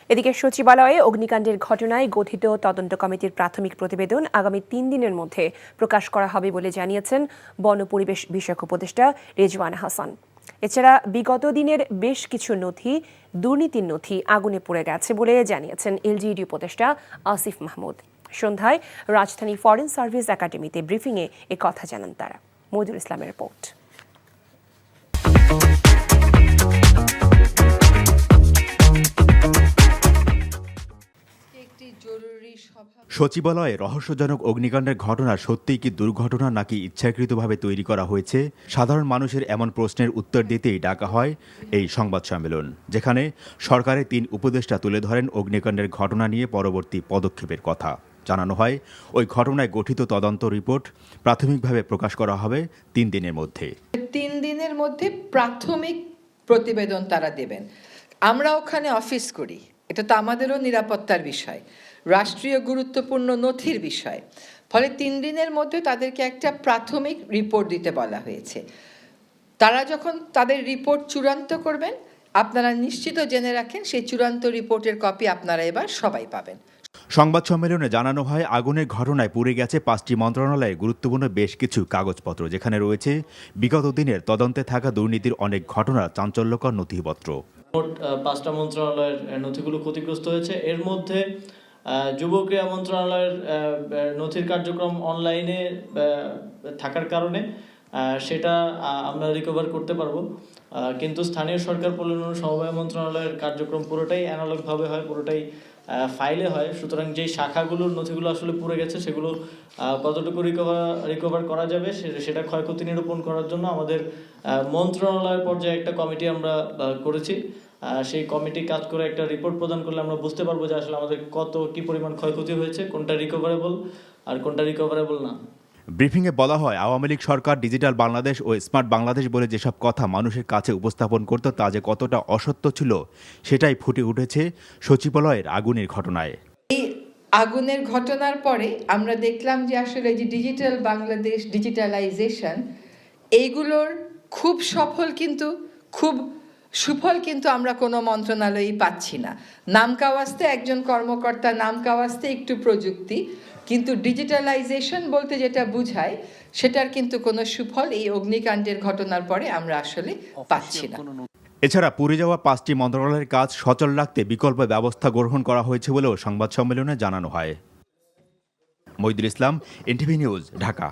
এদিকে সচিবালয়ে অগ্নিকাণ্ডের ঘটনায় গঠিত তদন্ত কমিটির প্রাথমিক প্রতিবেদন আগামী 3 দিনের মধ্যে প্রকাশ করা হবে বলে জানিয়েছেন বন পরিবেশ বিষয়ক উপদেষ্টা রেজওয়ানা হাসান। এছাড়া বিগত দিনের বেশ কিছু নথি দুর্নীতির নথি আগুনে পুড়ে গেছে বলে জানিয়েছেন এলজিইডি উপদেষ্টা আসিফ মাহমুদ। সন্ধ্যায় রাজধানী ফরেন সার্ভিস একাডেমিতে ব্রিফিংয়ে কথা জানান তারা। মইদুল ইসলামের রিপোর্ট। সচিবালয়ে রহস্যজনক অগ্নিকাণ্ডের ঘটনা সত্যিই কি দুর্ঘটনা নাকি ইচ্ছাকৃতভাবে তৈরি করা হয়েছে? সাধারণ মানুষের এমন প্রশ্নের উত্তর দিতেই ডাকা হয় এই সংবাদ সম্মেলন, যেখানে সরকারের 3 উপদেষ্টা তুলে ধরেন অগ্নিকাণ্ডের ঘটনা নিয়ে পরবর্তী পদক্ষেপের কথা। জানানো হয় ওই ঘটনায় গঠিত তদন্ত রিপোর্ট প্রাথমিকভাবে প্রকাশ করা হবে 3 দিনের মধ্যে। 3 দিনের মধ্যে প্রাথমিক প্রতিবেদন তারা দেবেন। আমরা ওখানে অফিস করি, এটা তো আমাদেরও নিরাপত্তার বিষয়, রাষ্ট্রীয় গুরুত্বপূর্ণ নথির বিষয়। ফলে 3 দিনের মধ্যে তাদেরকে একটা প্রাথমিক রিপোর্ট দিতে বলা হয়েছে। তারা যখন তাদের রিপোর্ট চূড়ান্ত করবেন, আপনারা নিশ্চিত জেনে রাখেন সেই চূড়ান্ত রিপোর্টের কপি আপনারা এবার সবাই পাবেন। সংবাদ সম্মেলনে জানানো হয় আগুনের ঘটনায় পুড়ে গেছে 5টি মন্ত্রণালয়ের গুরুত্বপূর্ণ বেশ কিছু কাগজপত্র, যেখানে রয়েছে বিগত দিনের তদন্তে থাকা দুর্নীতির অনেক ঘটনার চাঞ্চল্যকর নথিপত্র। মোট 5টা মন্ত্রণালয়ের নথিগুলো ক্ষতিগ্রস্ত হয়েছে। এর মধ্যে যুব ক্রীড়া মন্ত্রণালয়ের নথির কার্যক্রম অনলাইনে থাকার কারণে সেটা আমরা রিকভার করতে পারবো, কিন্তু স্থানীয় সরকার পরিচালনা সমবায় মন্ত্রণালয়ের কার্যক্রম পুরোটাই অ্যানালগভাবে হয়, পুরোটাই ফাইলে হয়। সুতরাং যেই শাখাগুলোর নথিগুলো আসলে পুড়ে গেছে সেগুলো কতটুকু রিকভার করা যাবে সেটা ক্ষয়ক্ষতি নিরূপণ করার জন্য আমাদের মন্ত্রণালয় পর্যায়ে একটা কমিটি আমরা করেছি। সেই কমিটি কাজ করে একটা রিপোর্ট প্রদান করলে আমরা বুঝতে পারবো যে আসলে আমাদের কি পরিমাণ ক্ষয়ক্ষতি হয়েছে, কোনটা রিকভারেবল আর কোনটা রিকভারেবল না। ব্রিফিংয়ে বলা হয় আওয়ামী লীগ সরকার ডিজিটাল বাংলাদেশ ও স্মার্ট বাংলাদেশ বলে যেসব কথা মানুষের কাছে উপস্থাপন করত তা যে কতটা অসত্য ছিল সেটাই ফুটে উঠেছে সচিবালয়ের আগুনের ঘটনায়। এই আগুনের ঘটনার পরে আমরা দেখলাম যে আসলে যে ডিজিটাল বাংলাদেশ, ডিজিটালাইজেশন, এইগুলোর খুব সফল কিন্তু খুব সুফল কিন্তু আমরা কোনো মন্ত্রণালয়ই পাচ্ছি না। নামকাওয়াস্তে একজন কর্মকর্তা, নামকাওয়াস্তে একটু প্রযুক্তি, কিন্তু ডিজিটালাইজেশন বলতে যেটা বুঝায় সেটার কিন্তু কোনো সুফল এই অগ্নিকাণ্ডের ঘটনার পরে আমরা আসলে পাচ্ছি না। এছাড়া পুড়ে যাওয়া 5টি মন্ত্রণালয়ের কাজ সচল রাখতে বিকল্প ব্যবস্থা গ্রহণ করা হয়েছে বলেও সংবাদ সম্মেলনে জানানো হয়। মইদুল ইসলাম, এনটিভি নিউজ, ঢাকা।